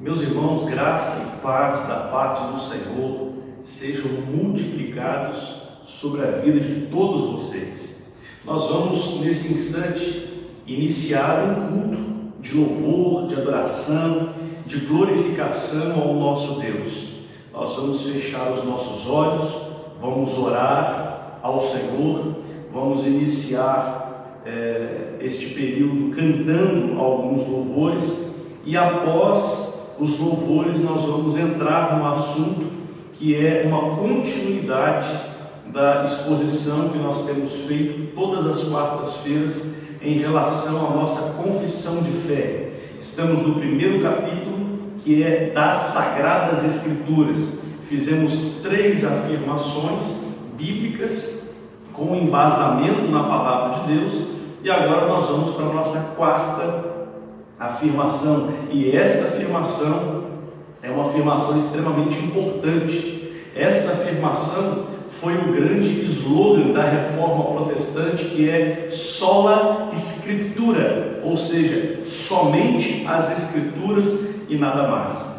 Meus irmãos, graça e paz da parte do Senhor sejam multiplicados sobre a vida de todos vocês. Nós vamos, nesse instante, iniciar um culto de louvor, de adoração, de glorificação ao nosso Deus. Nós vamos fechar os nossos olhos, vamos orar ao Senhor, vamos iniciar este período cantando alguns louvores e após os louvores nós vamos entrar no assunto que é uma continuidade da exposição que nós temos feito todas as quartas-feiras em relação à nossa confissão de fé. Estamos no primeiro capítulo, que é das Sagradas Escrituras. Fizemos 3 afirmações bíblicas com embasamento na Palavra de Deus e agora nós vamos para a nossa quarta afirmação, e esta afirmação é uma afirmação extremamente importante. Esta afirmação foi o grande slogan da Reforma Protestante, que é sola Scriptura, ou seja, somente as Escrituras e nada mais.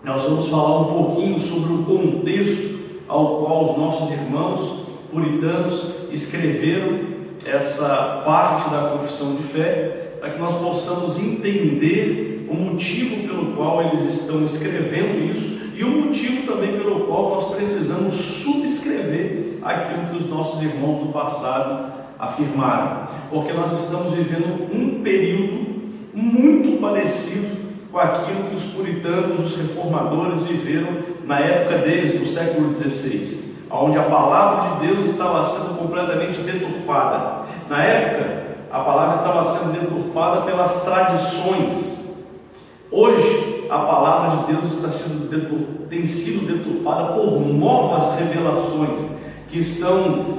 Nós vamos falar um pouquinho sobre o contexto ao qual os nossos irmãos puritanos escreveram essa parte da confissão de fé, para que nós possamos entender o motivo pelo qual eles estão escrevendo isso e o motivo também pelo qual nós precisamos subscrever aquilo que os nossos irmãos do passado afirmaram, porque nós estamos vivendo um período muito parecido com aquilo que os puritanos, os reformadores viveram na época deles, do século XVI, onde a palavra de Deus estava sendo completamente deturpada. Na época, a palavra estava sendo deturpada pelas tradições. Hoje, a palavra de Deus tem sido deturpada por novas revelações que estão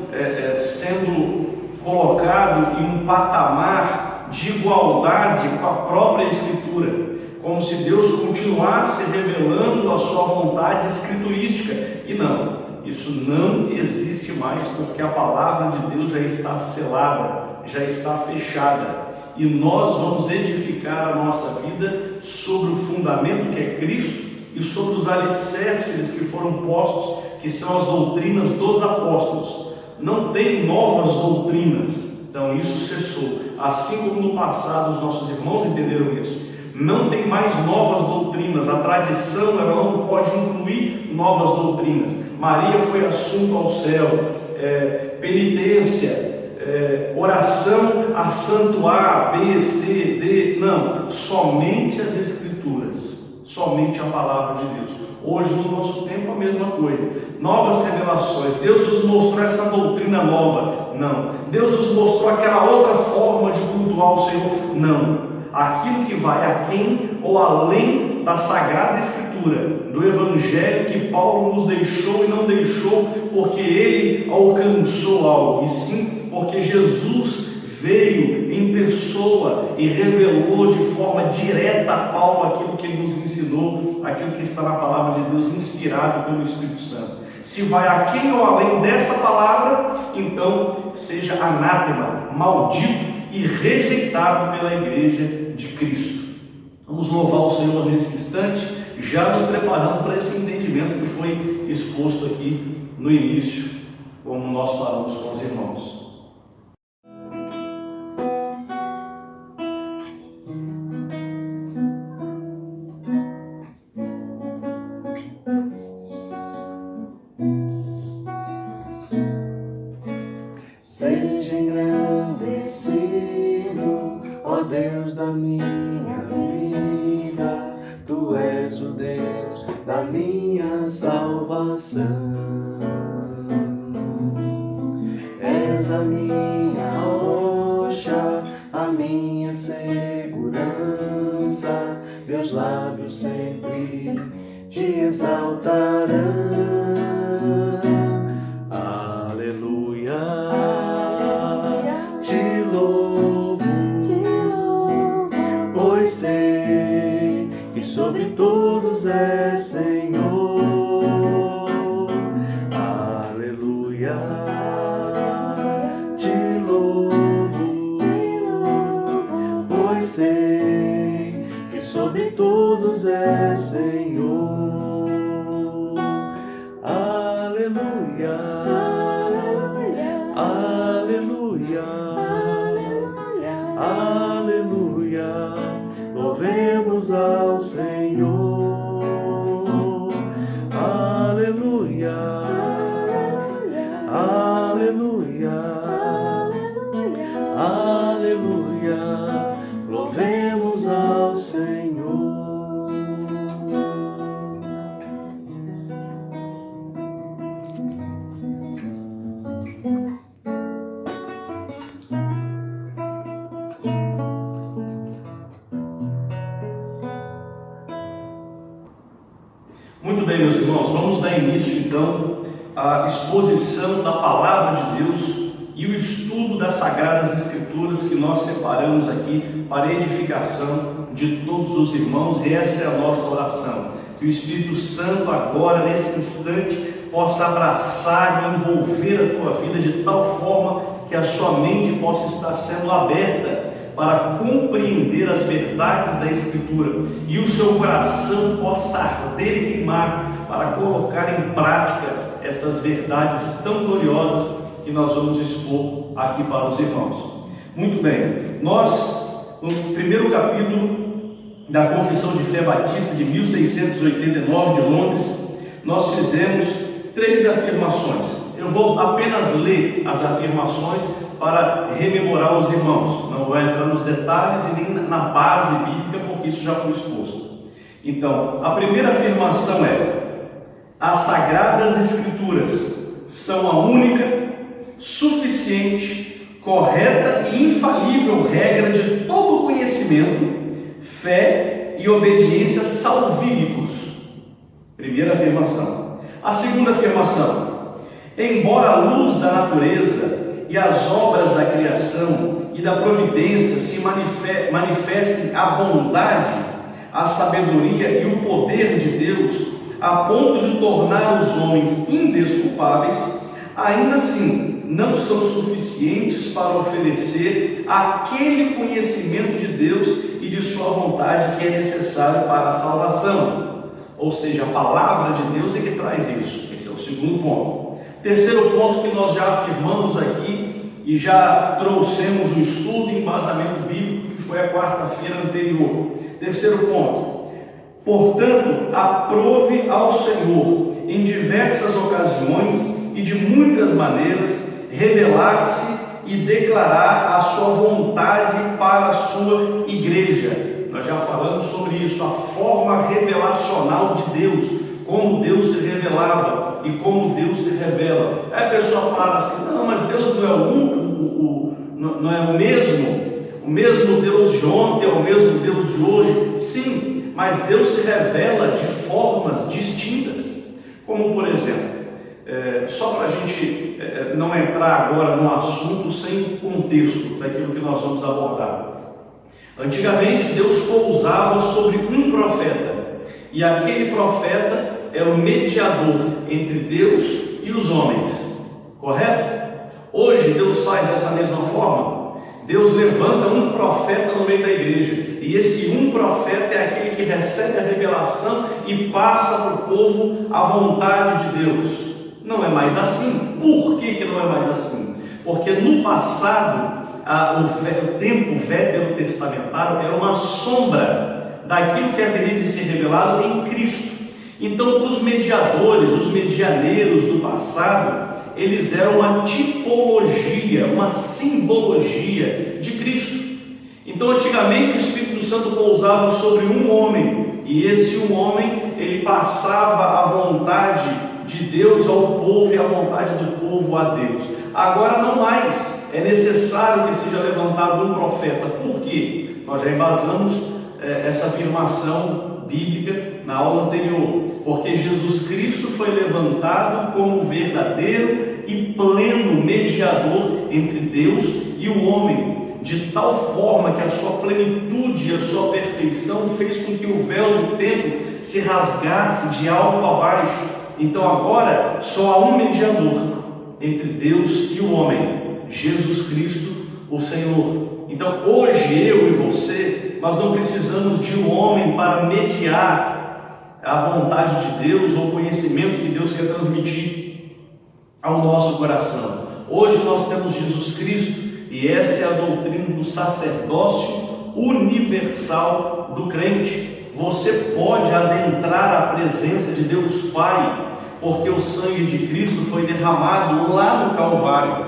sendo colocadas em um patamar de igualdade com a própria Escritura, como se Deus continuasse revelando a sua vontade escriturística. E não, isso não existe mais, porque a palavra de Deus já está selada, já está fechada, e nós vamos edificar a nossa vida sobre o fundamento que é Cristo e sobre os alicerces que foram postos, que são as doutrinas dos apóstolos. Não tem novas doutrinas, então isso cessou. Assim como no passado os nossos irmãos entenderam isso, não tem mais novas doutrinas. A tradição ela não pode incluir novas doutrinas. Maria foi assunto ao céu, penitência, oração a santo A, B, C, D, não, somente as Escrituras, somente a palavra de Deus. Hoje no nosso tempo a mesma coisa, novas revelações. Deus nos mostrou essa doutrina nova, não. Deus nos mostrou aquela outra forma de cultuar ao Senhor, não. Aquilo que vai aquém ou além da Sagrada Escritura, do Evangelho que Paulo nos deixou, e não deixou porque ele alcançou algo, e sim porque Jesus veio em pessoa e revelou de forma direta a Paulo aquilo que ele nos ensinou, aquilo que está na palavra de Deus, inspirado pelo Espírito Santo. Se vai aquém ou além dessa palavra, então seja anátema, maldito e rejeitado pela igreja de Cristo. Vamos louvar o Senhor nesse instante, já nos preparando para esse entendimento que foi exposto aqui no início, como nós falamos com os irmãos. Seja engrandecido, ó Deus da minha vida, Tu és o Deus da minha salvação. És a minha rocha, a minha segurança, meus lábios sempre te exaltarão. Sobre todos é Senhor, aleluia, te louvo, pois pois sei que sobre todos é Senhor. Aleluia, aleluia, aleluia, louvemos ao Senhor. Aleluia, aleluia, aleluia, louvemos ao Senhor. Muito bem, meus irmãos, vamos dar início então à exposição da Palavra de Deus e o estudo das Sagradas Escrituras que nós separamos aqui para a edificação de todos os irmãos, e essa é a nossa oração, que o Espírito Santo agora, nesse instante, possa abraçar e envolver a tua vida de tal forma que a sua mente possa estar sendo aberta para compreender as verdades da Escritura e o seu coração possa arder e queimar para colocar em prática estas verdades tão gloriosas que nós vamos expor aqui para os irmãos. Muito bem, nós, no primeiro capítulo da Confissão de Fé Batista de 1689 de Londres, nós fizemos 3 afirmações. Eu vou apenas ler as afirmações para rememorar os irmãos. Não vou entrar nos detalhes e nem na base bíblica, porque isso já foi exposto. Então, a primeira afirmação é: as Sagradas Escrituras são a única, suficiente, correta e infalível regra de todo conhecimento, fé e obediência salvíficos. Primeira afirmação. A segunda afirmação: embora a luz da natureza e as obras da criação e da providência se manifestem a bondade, a sabedoria e o poder de Deus, a ponto de tornar os homens indesculpáveis, ainda assim não são suficientes para oferecer aquele conhecimento de Deus e de sua vontade que é necessário para a salvação. Ou seja, a palavra de Deus é que traz isso. Esse é o segundo ponto. Terceiro ponto que nós já afirmamos aqui e já trouxemos o estudo e embasamento bíblico, que foi a quarta-feira anterior. Terceiro ponto: portanto, aprove ao Senhor em diversas ocasiões e de muitas maneiras revelar-se e declarar a sua vontade para a sua igreja. Nós já falamos sobre isso, a forma revelacional de Deus, como Deus se revelava e como Deus se revela. Aí a pessoa fala assim: não, mas Deus não é o único, não é o mesmo Deus de ontem, é o mesmo Deus de hoje. Sim, mas Deus se revela de formas distintas. Como por exemplo, só para a gente não entrar agora no assunto sem contexto daquilo que nós vamos abordar. Antigamente Deus pousava sobre um profeta, e aquele profeta era o mediador entre Deus e os homens, correto? Hoje Deus faz dessa mesma forma. Deus levanta um profeta no meio da igreja, e esse um profeta é aquele que recebe a revelação e passa para o povo a vontade de Deus. Não é mais assim. Por que não é mais assim? Porque no passado, o tempo veterotestamentário era uma sombra daquilo que haveria de ser revelado em Cristo. Então, os mediadores, os medianeiros do passado, eles eram uma tipologia, uma simbologia de Cristo. Então, antigamente, o Espírito Santo pousava sobre um homem, e esse um homem, ele passava a vontade de Deus ao povo e a vontade do povo a Deus. Agora não mais, é necessário que seja levantado um profeta. Por quê? Nós já embasamos essa afirmação bíblica na aula anterior, porque Jesus Cristo foi levantado como verdadeiro e pleno mediador entre Deus e o homem, de tal forma que a sua plenitude e a sua perfeição fez com que o véu do templo se rasgasse de alto a baixo. Então agora só há um mediador entre Deus e o homem, Jesus Cristo, o Senhor. Então Então hoje eu e você, nós não precisamos de um homem para mediar a vontade de Deus ou o conhecimento que Deus quer transmitir ao nosso coração. Hoje nós temos Jesus Cristo, e essa é a doutrina do sacerdócio universal do crente. Você pode adentrar a presença de Deus Pai, porque o sangue de Cristo foi derramado lá no Calvário,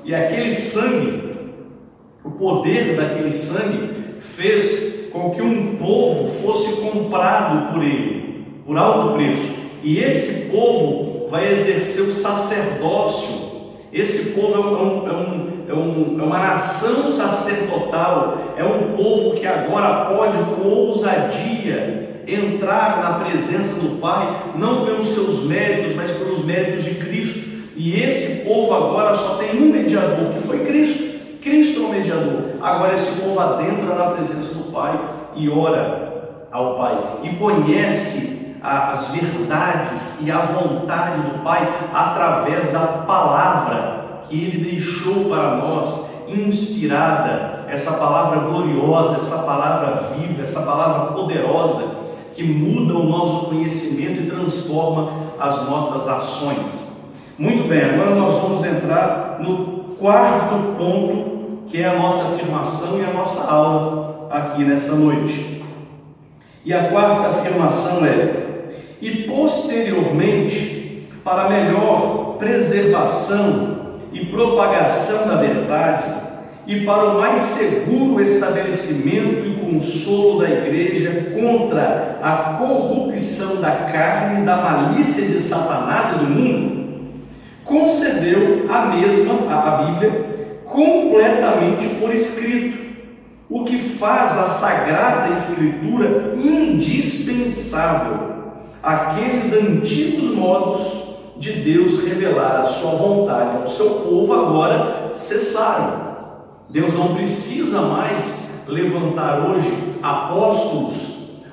e aquele sangue, o poder daquele sangue, fez com que um povo fosse comprado por ele, por alto preço, e esse povo vai exercer o sacerdócio. Esse povo é uma nação sacerdotal, é um povo que agora pode com ousadia entrar na presença do Pai, não pelos seus méritos, mas pelos méritos de Cristo. E esse povo agora só tem um mediador, que foi Cristo. Cristo é o mediador. Agora esse povo adentra na presença do Pai e ora ao Pai, e conhece as verdades e a vontade do Pai através da palavra que Ele deixou para nós, inspirada, essa palavra gloriosa, essa palavra viva, essa palavra poderosa, que muda o nosso conhecimento e transforma as nossas ações. Muito bem, agora nós vamos entrar no quarto ponto, que é a nossa afirmação e a nossa aula aqui nesta noite. E a quarta afirmação é: e posteriormente, para melhor preservação e propagação da verdade, e para o mais seguro estabelecimento e consolo da igreja contra a corrupção da carne e da malícia de Satanás e do mundo, concedeu a mesma, a Bíblia, completamente por escrito, o que faz a Sagrada Escritura indispensável àqueles antigos modos de Deus revelar a sua vontade ao seu povo agora cessaram. Deus não precisa mais levantar hoje apóstolos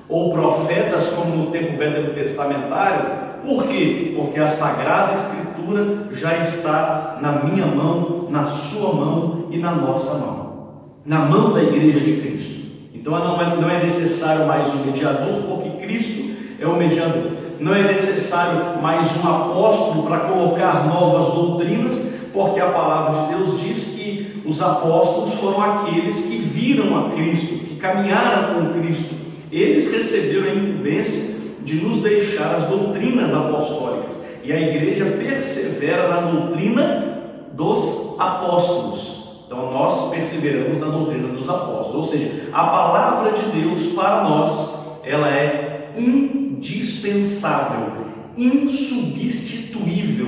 ou profetas como no tempo veterotestamentário. Por quê? Porque a Sagrada Escritura já está na minha mão, na sua mão e na nossa mão, na mão da Igreja de Cristo. Então não é necessário mais um mediador, porque Cristo é o mediador. Não é necessário mais um apóstolo para colocar novas doutrinas, porque a palavra de Deus diz que os apóstolos foram aqueles que viram a Cristo, que caminharam com Cristo. Eles receberam a incumbência de nos deixar as doutrinas apostólicas, e a igreja persevera na doutrina dos apóstolos. Então nós perseveramos na doutrina dos apóstolos, ou seja, a palavra de Deus para nós, ela é indispensável, insubstituível.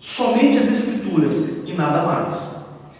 Somente as Escrituras e nada mais.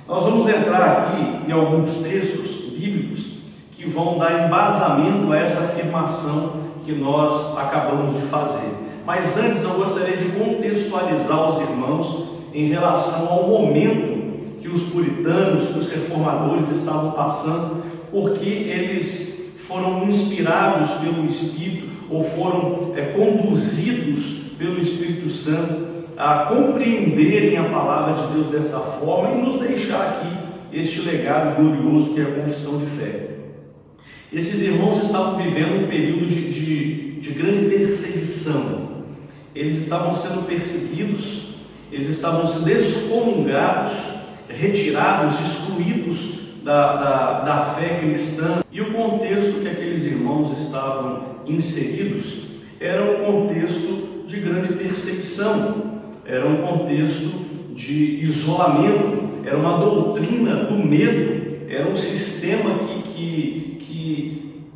Nós vamos entrar aqui em alguns textos bíblicos que vão dar embasamento a essa afirmação que nós acabamos de fazer. Mas antes eu gostaria de contextualizar os irmãos em relação ao momento que os puritanos, que os reformadores estavam passando, porque eles foram inspirados pelo Espírito ou foram conduzidos pelo Espírito Santo a compreenderem a palavra de Deus desta forma e nos deixar aqui este legado glorioso que é a confissão de fé. Esses irmãos estavam vivendo um período de grande perseguição. Eles estavam sendo perseguidos, eles estavam sendo excomungados, retirados, excluídos da fé cristã. E o contexto que aqueles irmãos estavam inseridos era um contexto de grande perseguição, era um contexto de isolamento, era uma doutrina do medo, era um sistema que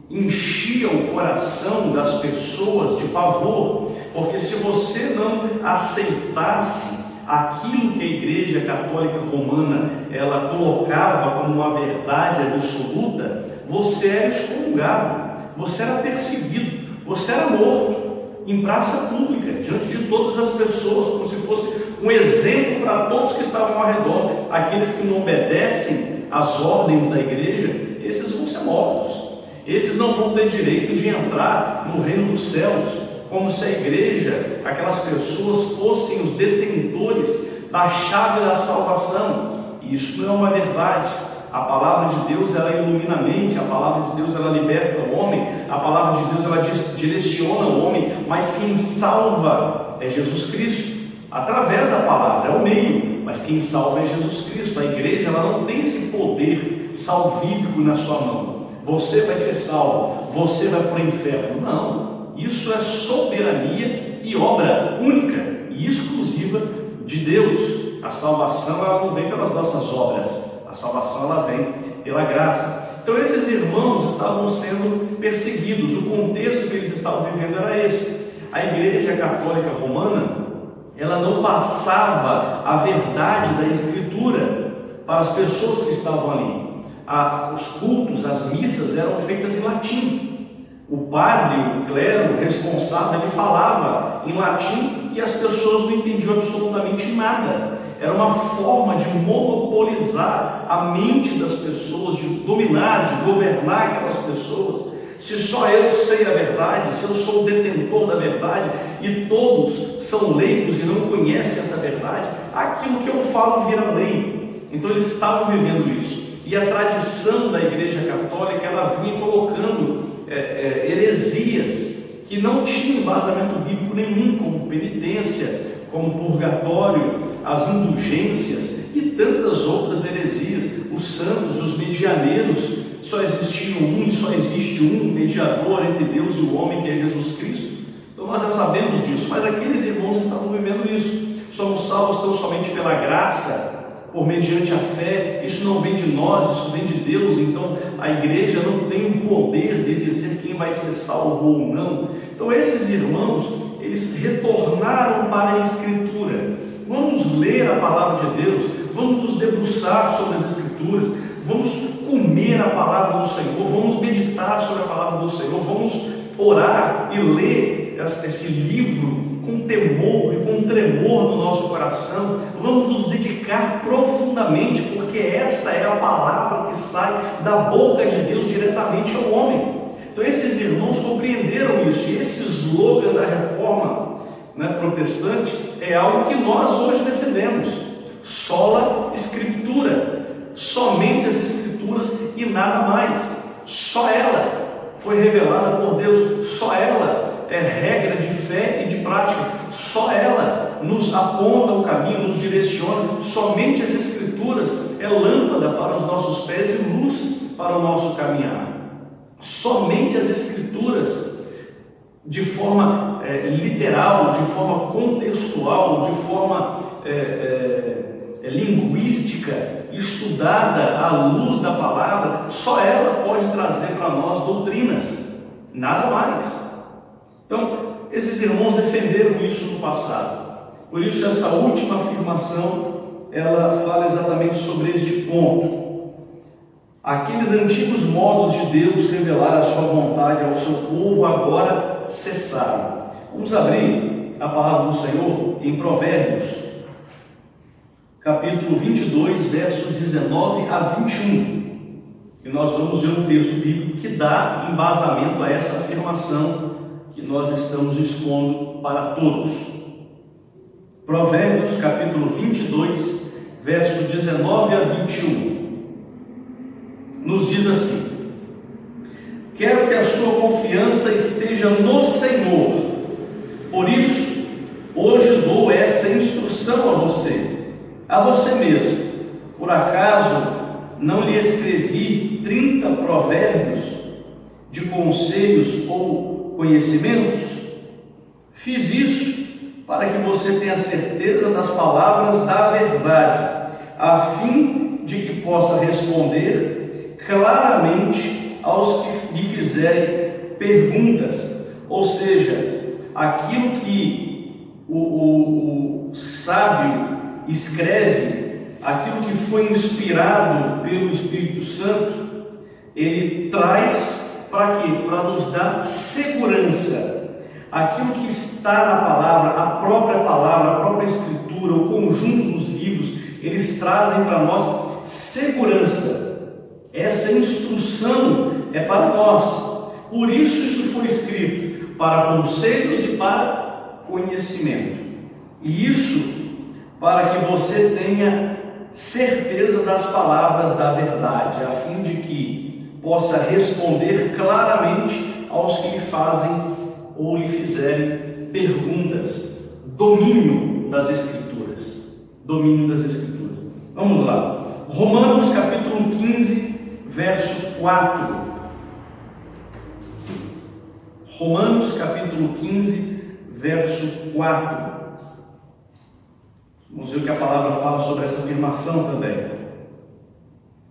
enchia o coração das pessoas de pavor, porque se você não aceitasse aquilo que a Igreja Católica Romana ela colocava como uma verdade absoluta, você era excomungado, você era perseguido, você era morto em praça pública, diante de todas as pessoas, como se fosse um exemplo para todos que estavam ao redor. Aqueles que não obedecem às ordens da igreja, esses vão ser mortos, esses não vão ter direito de entrar no reino dos céus, como se a igreja, aquelas pessoas fossem os detentores da chave da salvação. E isso não é uma verdade. A palavra de Deus, ela ilumina a mente, a palavra de Deus, ela liberta o homem, a palavra de Deus, ela direciona o homem, mas quem salva é Jesus Cristo, através da palavra, é o meio, mas quem salva é Jesus Cristo. A igreja, ela não tem esse poder salvífico na sua mão. Você vai ser salvo, você vai para o inferno. Não, isso é soberania e obra única e exclusiva de Deus. A salvação, ela não vem pelas nossas obras, a salvação, ela vem pela graça. Então esses irmãos estavam sendo perseguidos, o contexto que eles estavam vivendo era esse. A igreja católica romana, ela não passava a verdade da Escritura para as pessoas que estavam ali. Os cultos, as missas eram feitas em latim. O padre, o clero, o responsável, ele falava em latim e as pessoas não entendiam absolutamente nada. Era uma forma de monopolizar a mente das pessoas, de dominar, de governar aquelas pessoas. Se só eu sei a verdade, se eu sou o detentor da verdade e todos são leigos e não conhecem essa verdade, aquilo que eu falo vira lei. Então eles estavam vivendo isso. E a tradição da Igreja Católica, ela vinha colocando heresias que não tinham embasamento bíblico nenhum, como penitência, como purgatório, as indulgências e tantas outras heresias. Os santos, os medianeiros, só existia um, só existe um mediador entre Deus e o homem, que é Jesus Cristo. Então nós já sabemos disso, mas aqueles irmãos estavam vivendo isso. Somos salvos tão somente pela graça, por mediante a fé. Isso não vem de nós, isso vem de Deus. Então a igreja não tem o poder de dizer quem vai ser salvo ou não. Então esses irmãos, eles retornaram para a Escritura. Vamos ler a palavra de Deus, vamos nos debruçar sobre as Escrituras, vamos comer a palavra do Senhor, vamos meditar sobre a palavra do Senhor, vamos orar e ler esse livro com temor e com tremor no nosso coração. Vamos nos dedicar profundamente, porque essa é a palavra que sai da boca de Deus diretamente ao homem. Então esses irmãos compreenderam isso, e esse slogan da reforma protestante é algo que nós hoje defendemos: sola Escritura, somente as Escrituras e nada mais. Só ela foi revelada por Deus, só ela é regra de fé e de prática, só ela nos aponta o caminho, nos direciona. Somente as Escrituras é lâmpada para os nossos pés e luz para o nosso caminhar. Somente as Escrituras, de forma literal, de forma contextual, de forma linguística, estudada à luz da palavra, só ela pode trazer para nós doutrinas, nada mais. Então, esses irmãos defenderam isso no passado. Por isso, essa última afirmação, ela fala exatamente sobre este ponto. Aqueles antigos modos de Deus revelar a sua vontade ao seu povo agora cessaram. Vamos abrir a palavra do Senhor em Provérbios, capítulo 22, versos 19 a 21. E nós vamos ver um texto bíblico que dá embasamento a essa afirmação que nós estamos expondo para todos. Provérbios, capítulo 22, verso 19 a 21. Nos diz assim: quero que a sua confiança esteja no Senhor, por isso, hoje dou esta instrução a você mesmo. Por acaso não lhe escrevi 30 provérbios de conselhos ou conhecimentos? Fiz isso para que você tenha certeza das palavras da verdade, a fim de que possa responder claramente aos que lhe fizerem perguntas. Ou seja, aquilo que o sábio escreve, aquilo que foi inspirado pelo Espírito Santo, ele traz para quê? Para nos dar segurança. Aquilo que está na palavra, a própria Escritura, o conjunto dos livros, eles trazem para nós segurança. Essa instrução é para nós. Por isso foi escrito, para conselhos e para conhecimento. E isso para que você tenha certeza das palavras da verdade, a fim de que possa responder claramente aos que lhe fazem ou lhe fizerem perguntas. Domínio das Escrituras. Domínio das Escrituras. Vamos lá. Romanos capítulo 15, verso 4. Romanos capítulo 15, verso 4. Vamos ver o que a palavra fala sobre essa afirmação também.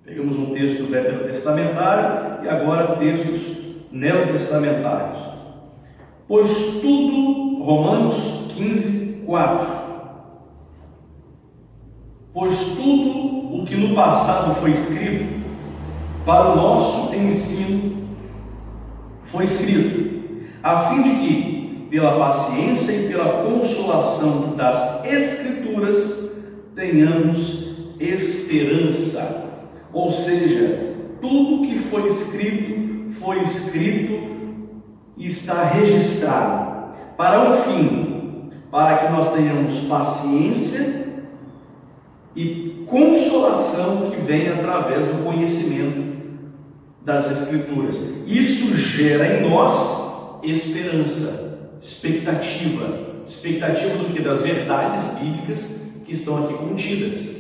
Pegamos um texto veterotestamentário e agora textos neotestamentários. Pois tudo, Romanos 15, 4. Pois tudo o que no passado foi escrito, para o nosso ensino foi escrito, a fim de que, pela paciência e pela consolação das Escrituras, tenhamos esperança. Ou seja, tudo que foi escrito e está registrado para um fim, para que nós tenhamos paciência e consolação que vem através do conhecimento das Escrituras. Isso gera em nós esperança. Expectativa do que? Das verdades bíblicas que estão aqui contidas.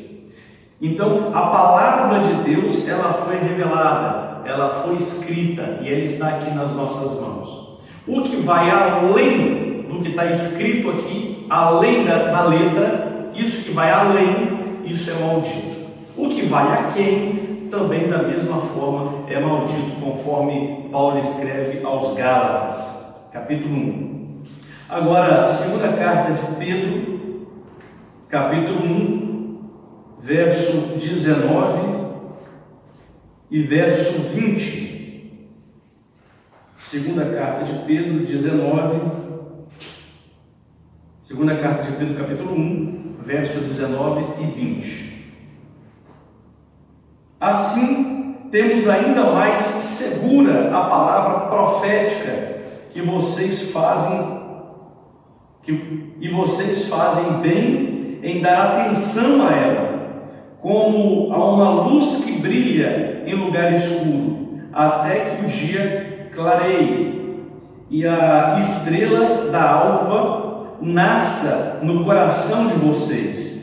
Então, a palavra de Deus, ela foi revelada, ela foi escrita e ela está aqui nas nossas mãos. O que vai além do que está escrito aqui, além da letra, isso que vai além, isso é maldito. O que vai aquém, também da mesma forma, é maldito, conforme Paulo escreve aos Gálatas, capítulo 1. Agora, segunda carta de Pedro, capítulo 1, verso 19 e verso 20. Segunda carta de Pedro, 19. Segunda carta de Pedro, capítulo 1, verso 19 e 20. Assim, temos ainda mais segura a palavra profética que vocês fazem bem em dar atenção a ela, como a uma luz que brilha em lugar escuro, até que o dia clareie e a estrela da alva nasça no coração de vocês.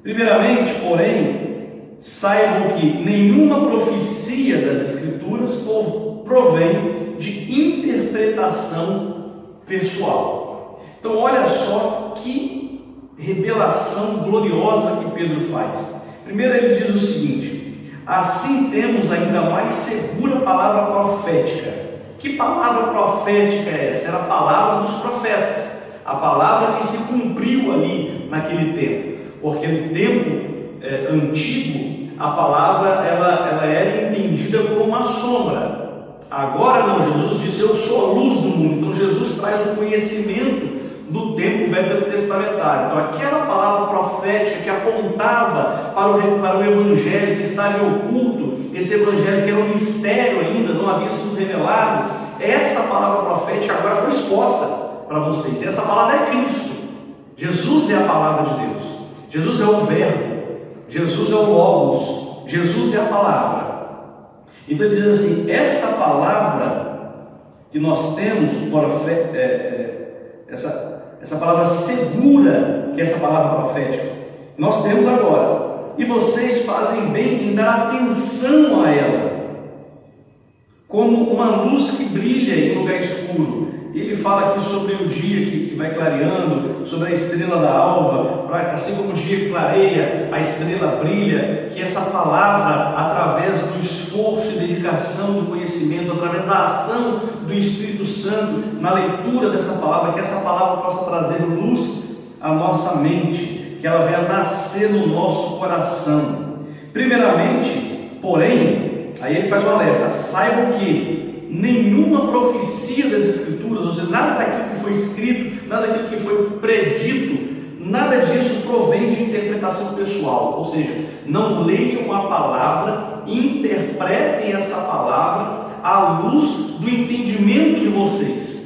Primeiramente, porém, saibam que nenhuma profecia das Escrituras provém de interpretação pessoal. Então, olha só que revelação gloriosa que Pedro faz. Primeiro, ele diz o seguinte: assim temos ainda mais segura a palavra profética. Que palavra profética é essa? Era a palavra dos profetas, a palavra que se cumpriu ali naquele tempo, porque no tempo antigo a palavra ela era entendida como uma sombra. Agora não, Jesus disse: eu sou a luz do mundo. Então Jesus traz o conhecimento do tempo veterotestamentário. Então aquela palavra profética que apontava para o evangelho que estava oculto, esse evangelho que era um mistério ainda, não havia sido revelado, essa palavra profética agora foi exposta para vocês. E essa palavra é Cristo. Jesus é a palavra de Deus. Jesus é o verbo. Jesus é o Logos. Jesus é a palavra. Então ele diz assim: essa palavra que nós temos, essa palavra segura, que é essa palavra profética, nós temos agora, e vocês fazem bem em dar atenção a ela, como uma luz que brilha em lugar escuro. Ele fala aqui sobre o dia que vai clareando, sobre a estrela da alva, assim como o dia clareia, a estrela brilha, que essa palavra, através do esforço e dedicação do conhecimento, através da ação do Espírito Santo, na leitura dessa palavra, que essa palavra possa trazer luz à nossa mente, que ela venha nascer no nosso coração. Primeiramente, porém, aí ele faz um alerta: saibam que nenhuma profecia das Escrituras, ou seja, nada daquilo que foi escrito, nada daquilo que foi predito, nada disso provém de interpretação pessoal. Ou seja, não leiam a palavra, interpretem essa palavra à luz do entendimento de vocês,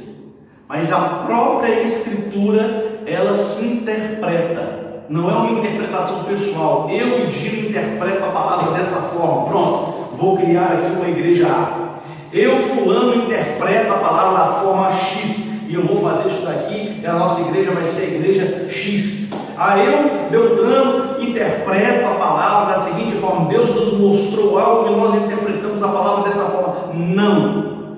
mas a própria Escritura, ela se interpreta. Não é uma interpretação pessoal. Eu e Dino interpreto a palavra dessa forma. Pronto, vou criar aqui uma igreja A. Eu, fulano, interpreto a palavra da forma X. E eu vou fazer isso daqui, e a nossa igreja vai ser a igreja X. Eu, Beltrano, interpreto a palavra da seguinte forma: Deus nos mostrou algo e nós interpretamos a palavra dessa forma. Não.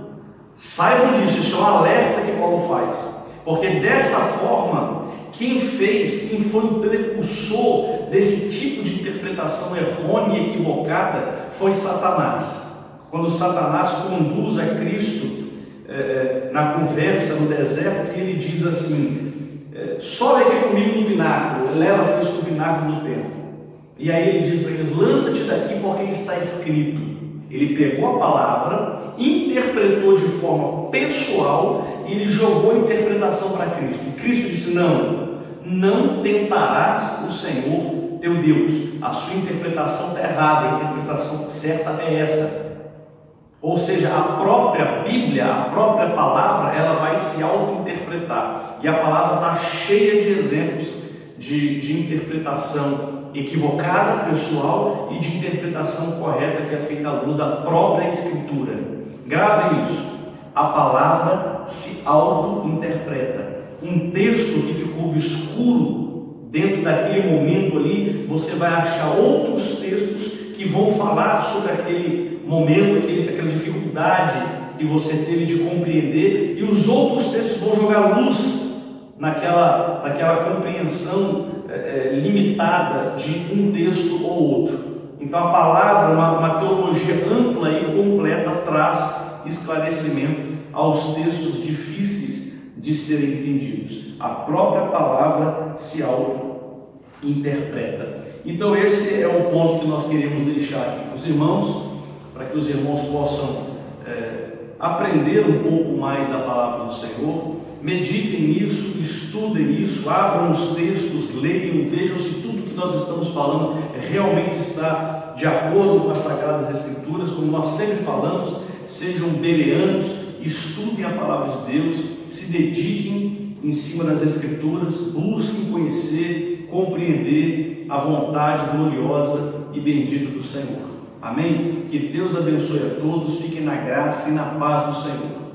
Saibam disso, isso é um alerta que Paulo faz. Porque dessa forma, quem foi o precursor desse tipo de interpretação errônea e equivocada foi Satanás. Quando Satanás conduz a Cristo na conversa no deserto, que ele diz assim: sobe aqui comigo no pináculo, leva Cristo no pináculo do templo. E aí ele diz para eles: lança-te daqui porque está escrito. Ele pegou a palavra, interpretou de forma pessoal e ele jogou a interpretação para Cristo. E Cristo disse: não tentarás o Senhor teu Deus. A sua interpretação está errada, a interpretação certa é essa. Ou seja, a própria Bíblia, a própria palavra, ela vai se auto-interpretar. E a palavra está cheia de exemplos de interpretação equivocada, pessoal, e de interpretação correta que é feita à luz da própria Escritura. Gravem isso. A palavra se auto-interpreta. Um texto que ficou obscuro dentro daquele momento ali, você vai achar outros textos que vão falar sobre aquele momento, aquela dificuldade que você teve de compreender, e os outros textos vão jogar luz naquela compreensão limitada de um texto ou outro. Então a palavra, uma teologia ampla e completa, traz esclarecimento aos textos difíceis de serem entendidos. A própria palavra se auto-interpreta. Então esse é o ponto que nós queremos deixar aqui para os irmãos, para que os irmãos possam aprender um pouco mais da palavra do Senhor. Meditem nisso, estudem isso, abram os textos, leiam, vejam se tudo que nós estamos falando realmente está de acordo com as Sagradas Escrituras. Como nós sempre falamos, sejam bereanos, estudem a palavra de Deus, se dediquem em cima das Escrituras, busquem conhecer, compreender a vontade gloriosa e bendita do Senhor. Amém? Que Deus abençoe a todos, fiquem na graça e na paz do Senhor.